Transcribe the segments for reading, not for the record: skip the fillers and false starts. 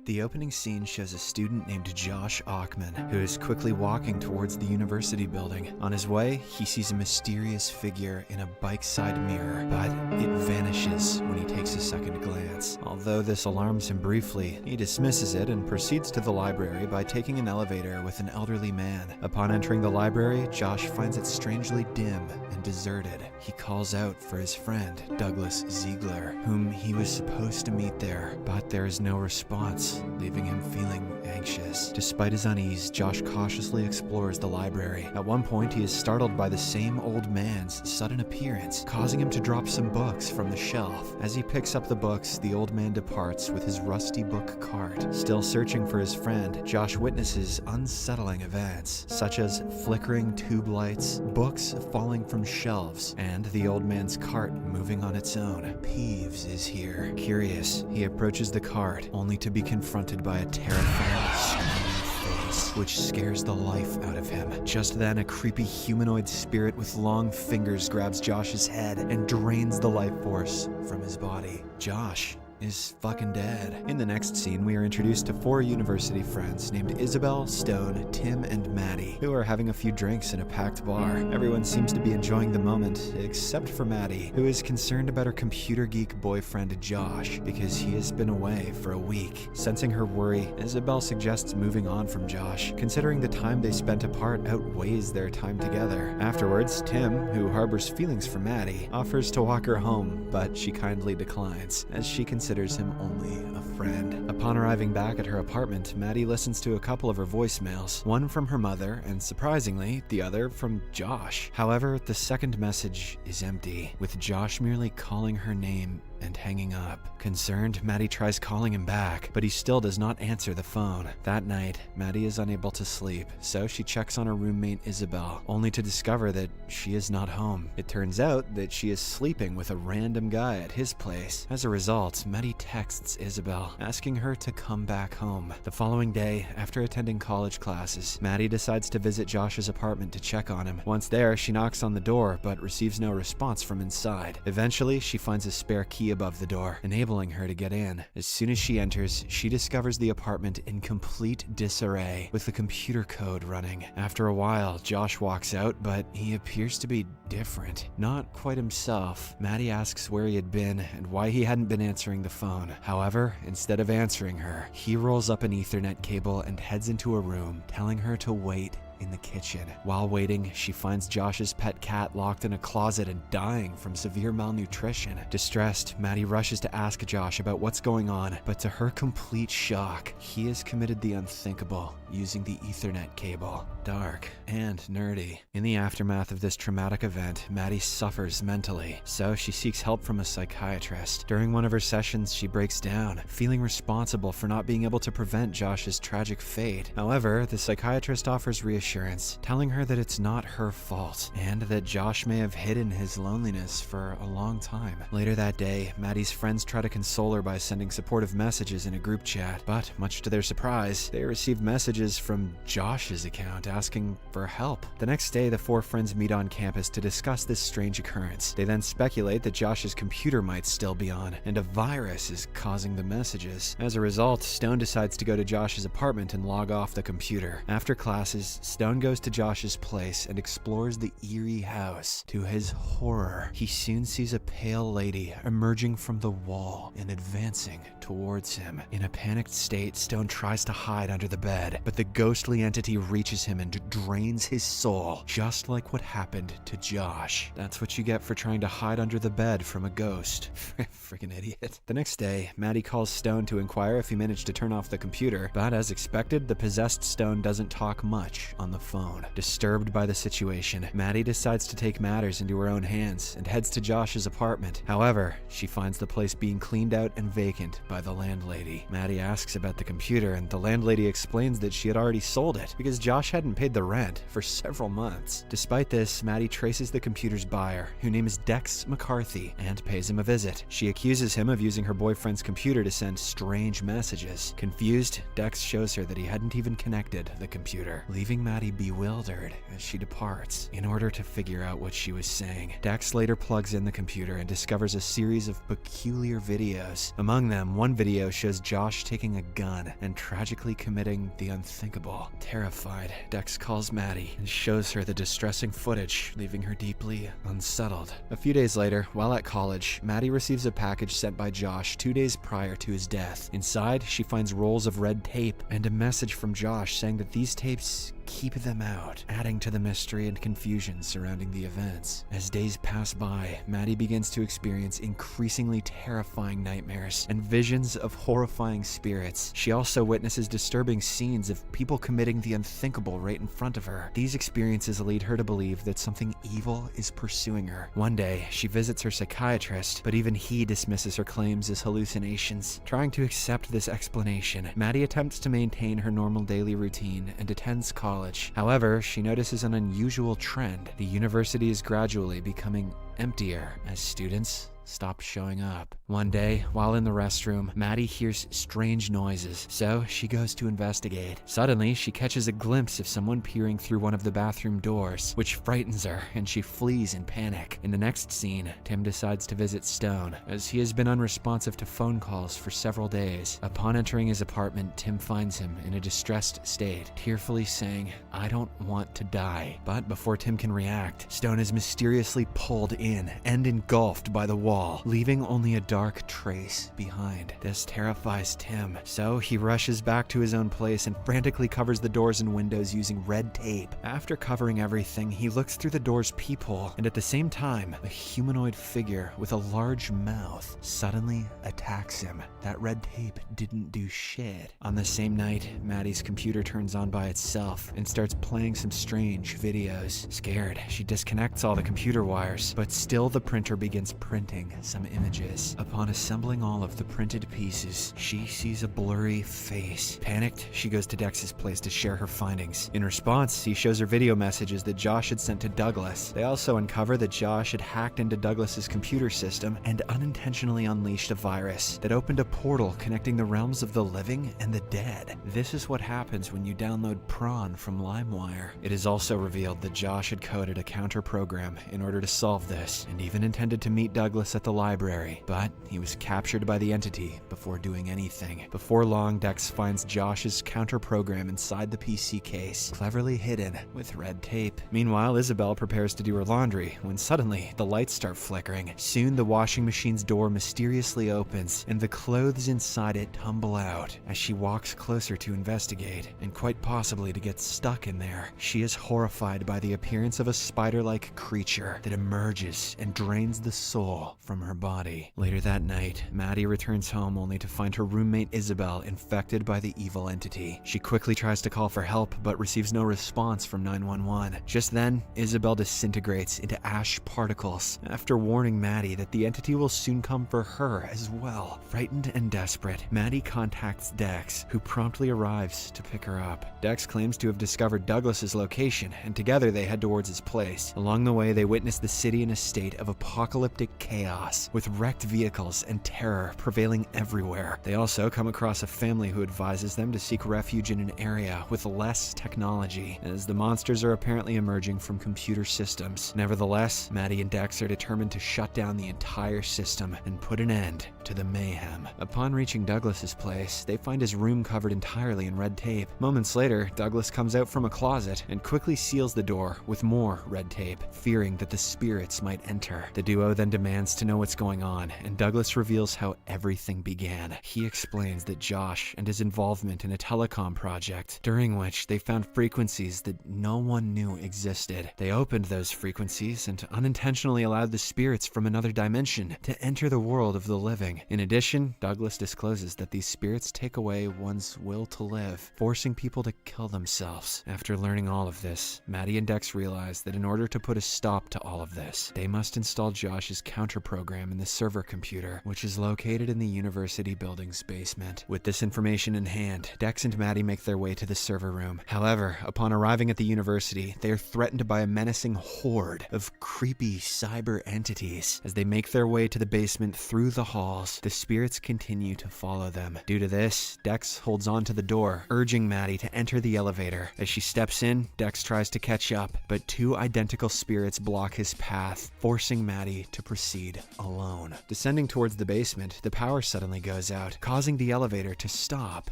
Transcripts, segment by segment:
The opening scene shows a student named Josh Ockman, who is quickly walking towards the university building. On his way, he sees a mysterious figure in a bike side mirror, but it vanishes when he takes a second glance. Although this alarms him briefly, he dismisses it and proceeds to the library by taking an elevator with an elderly man. Upon entering the library, Josh finds it strangely dim and deserted. He calls out for his friend, Douglas Ziegler, whom he was supposed to meet there, but there is no response, leaving him feeling anxious. Despite his unease, Josh cautiously explores the library. At one point, he is startled by the same old man's sudden appearance, causing him to drop some books from the shelf. As he picks up the books, the old man departs with his rusty book cart. Still searching for his friend, Josh witnesses unsettling events, such as flickering tube lights, books falling from shelves, and the old man's cart moving on its own. Peeves is here. Curious, he approaches the cart, only to be confronted by a terrifying, screaming face, which scares the life out of him. Just then, a creepy humanoid spirit with long fingers grabs Josh's head and drains the life force from his body. Josh is fucking dead. In the next scene, we are introduced to four university friends named Isabel, Stone, Tim, and Maddie, who are having a few drinks in a packed bar. Everyone seems to be enjoying the moment, except for Maddie, who is concerned about her computer geek boyfriend Josh, because he has been away for a week. Sensing her worry, Isabel suggests moving on from Josh, considering the time they spent apart outweighs their time together. Afterwards, Tim, who harbors feelings for Maddie, offers to walk her home, but she kindly declines, as she considers him only a friend. Upon arriving back at her apartment, Maddie listens to a couple of her voicemails, one from her mother, and surprisingly, the other from Josh. However, the second message is empty, with Josh merely calling her name and hanging up. Concerned, Maddie tries calling him back, but he still does not answer the phone. That night, Maddie is unable to sleep, so she checks on her roommate Isabel, only to discover that she is not home. It turns out that she is sleeping with a random guy at his place. As a result, Maddie texts Isabel, asking her to come back home. The following day, after attending college classes, Maddie decides to visit Josh's apartment to check on him. Once there, she knocks on the door, but receives no response from inside. Eventually, she finds a spare key above the door, enabling her to get in. As soon as she enters, she discovers the apartment in complete disarray, with the computer code running. After a while, Josh walks out, but he appears to be different. Not quite himself. Maddie asks where he had been and why he hadn't been answering the phone. However, instead of answering her, he rolls up an Ethernet cable and heads into a room, telling her to wait in the kitchen. While waiting, she finds Josh's pet cat locked in a closet and dying from severe malnutrition. Distressed, Maddie rushes to ask Josh about what's going on, but to her complete shock, he has committed the unthinkable using the Ethernet cable. Dark and nerdy. In the aftermath of this traumatic event, Maddie suffers mentally, so she seeks help from a psychiatrist. During one of her sessions, she breaks down, feeling responsible for not being able to prevent Josh's tragic fate. However, the psychiatrist offers reassurance, telling her that it's not her fault, and that Josh may have hidden his loneliness for a long time. Later that day, Maddie's friends try to console her by sending supportive messages in a group chat, but much to their surprise, they receive messages from Josh's account asking for help. The next day, the four friends meet on campus to discuss this strange occurrence. They then speculate that Josh's computer might still be on, and a virus is causing the messages. As a result, Stone decides to go to Josh's apartment and log off the computer. After classes, Stone goes to Josh's place and explores the eerie house. To his horror, he soon sees a pale lady emerging from the wall and advancing towards him. In a panicked state, Stone tries to hide under the bed, but the ghostly entity reaches him and drains his soul, just like what happened to Josh. That's what you get for trying to hide under the bed from a ghost. Freaking idiot. The next day, Maddie calls Stone to inquire if he managed to turn off the computer, but as expected, the possessed Stone doesn't talk much on the phone. Disturbed by the situation, Maddie decides to take matters into her own hands and heads to Josh's apartment. However, she finds the place being cleaned out and vacant by the landlady. Maddie asks about the computer, and the landlady explains that she had already sold it because Josh hadn't paid the rent for several months. Despite this, Maddie traces the computer's buyer, whose name is Dex McCarthy, and pays him a visit. She accuses him of using her boyfriend's computer to send strange messages. Confused, Dex shows her that he hadn't even connected the computer, leaving Maddie Maddie bewildered as she departs. In order to figure out what she was saying, Dex later plugs in the computer and discovers a series of peculiar videos. Among them, one video shows Josh taking a gun and tragically committing the unthinkable. Terrified, Dex calls Maddie and shows her the distressing footage, leaving her deeply unsettled. A few days later, while at college, Maddie receives a package sent by Josh 2 days prior to his death. Inside, she finds rolls of red tape and a message from Josh saying that these tapes keep them out, adding to the mystery and confusion surrounding the events. As days pass by, Maddie begins to experience increasingly terrifying nightmares and visions of horrifying spirits. She also witnesses disturbing scenes of people committing the unthinkable right in front of her. These experiences lead her to believe that something evil is pursuing her. One day, she visits her psychiatrist, but even he dismisses her claims as hallucinations. Trying to accept this explanation, Maddie attempts to maintain her normal daily routine and attends college. However, she notices an unusual trend. The university is gradually becoming emptier as students stop showing up. One day, while in the restroom, Maddie hears strange noises, so she goes to investigate. Suddenly, she catches a glimpse of someone peering through one of the bathroom doors, which frightens her, and she flees in panic. In the next scene, Tim decides to visit Stone, as he has been unresponsive to phone calls for several days. Upon entering his apartment, Tim finds him in a distressed state, tearfully saying, "I don't want to die." But before Tim can react, Stone is mysteriously pulled in and engulfed by the wall, leaving only a dark trace behind. This terrifies Tim, so he rushes back to his own place and frantically covers the doors and windows using red tape. After covering everything, he looks through the door's peephole, and at the same time, a humanoid figure with a large mouth suddenly attacks him. That red tape didn't do shit. On the same night, Maddie's computer turns on by itself and starts playing some strange videos. Scared, she disconnects all the computer wires, but still the printer begins printing some images. Upon assembling all of the printed pieces, she sees a blurry face. Panicked, she goes to Dex's place to share her findings. In response, he shows her video messages that Josh had sent to Douglas. They also uncover that Josh had hacked into Douglas's computer system and unintentionally unleashed a virus that opened a portal connecting the realms of the living and the dead. This is what happens when you download Prawn from LimeWire. It is also revealed that Josh had coded a counter program in order to solve this, and even intended to meet Douglas at the library, but he was captured by the entity before doing anything. Before long, Dex finds Josh's counter program inside the PC case, cleverly hidden with red tape. Meanwhile, Isabel prepares to do her laundry when suddenly the lights start flickering. Soon the washing machine's door mysteriously opens and the clothes inside it tumble out. As she walks closer to investigate, and quite possibly to get stuck in there, she is horrified by the appearance of a spider-like creature that emerges and drains the soul from her body. Later that night, Maddie returns home only to find her roommate Isabel infected by the evil entity. She quickly tries to call for help but receives no response from 911. Just then, Isabel disintegrates into ash particles after warning Maddie that the entity will soon come for her as well. Frightened and desperate, Maddie contacts Dex, who promptly arrives to pick her up. Dex claims to have discovered Douglas's location, and together they head towards his place. Along the way, they witness the city in a state of apocalyptic chaos, with wrecked vehicles and terror prevailing everywhere. They also come across a family who advises them to seek refuge in an area with less technology, as the monsters are apparently emerging from computer systems. Nevertheless, Maddie and Dex are determined to shut down the entire system and put an end to the mayhem. Upon reaching Douglas's place, they find his room covered entirely in red tape. Moments later, Douglas comes out from a closet and quickly seals the door with more red tape, fearing that the spirits might enter. The duo then demands to know what's going on, and Douglas reveals how everything began. He explains that Josh and his involvement in a telecom project, during which they found frequencies that no one knew existed. They opened those frequencies and unintentionally allowed the spirits from another dimension to enter the world of the living. In addition, Douglas discloses that these spirits take away one's will to live, forcing people to kill themselves. After learning all of this, Maddie and Dex realize that in order to put a stop to all of this, they must install Josh's counter program in the server computer, which is located in the university building's basement. With this information in hand, Dex and Maddie make their way to the server room. However, upon arriving at the university, they are threatened by a menacing horde of creepy cyber entities. As they make their way to the basement through the halls, the spirits continue to follow them. Due to this, Dex holds on to the door, urging Maddie to enter the elevator. As she steps in, Dex tries to catch up, but two identical spirits block his path, forcing Maddie to proceed alone. Descending towards the basement, the power suddenly goes out, causing the elevator to stop.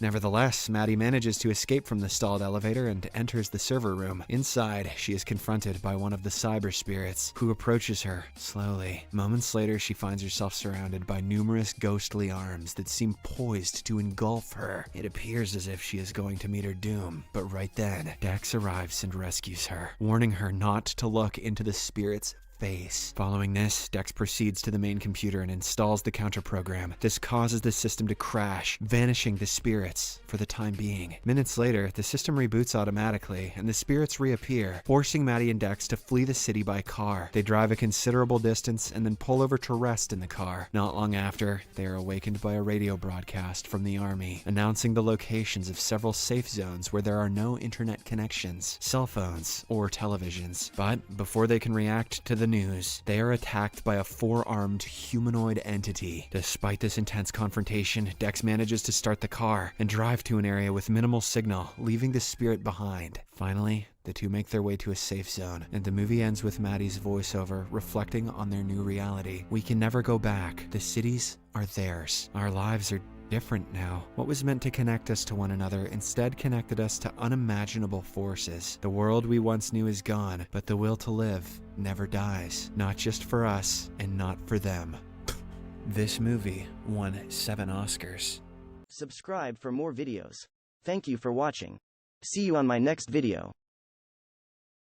Nevertheless, Maddie manages to escape from the stalled elevator and enters the server room. Inside, she is confronted by one of the cyber spirits, who approaches her slowly. Moments later, she finds herself surrounded by numerous ghostly arms that seem poised to engulf her. It appears as if she is going to meet her doom, but right then, Dex arrives and rescues her, warning her not to look into the spirit's face. Following this, Dex proceeds to the main computer and installs the counter program. This causes the system to crash, vanishing the spirits for the time being. Minutes later, the system reboots automatically, and the spirits reappear, forcing Maddie and Dex to flee the city by car. They drive a considerable distance and then pull over to rest in the car. Not long after, they are awakened by a radio broadcast from the army, announcing the locations of several safe zones where there are no internet connections, cell phones, or televisions. But before they can react to the news, they are attacked by a four-armed humanoid entity. Despite this intense confrontation, Dex manages to start the car and drive to an area with minimal signal, leaving the spirit behind. Finally, the two make their way to a safe zone, and the movie ends with Maddie's voiceover reflecting on their new reality. We can never go back. The cities are theirs. Our lives are different now. What was meant to connect us to one another instead connected us to unimaginable forces. The world we once knew is gone, but the will to live never dies. Not just for us, and not for them. This movie won 7 Oscars. Subscribe for more videos. Thank you for watching. See you on my next video.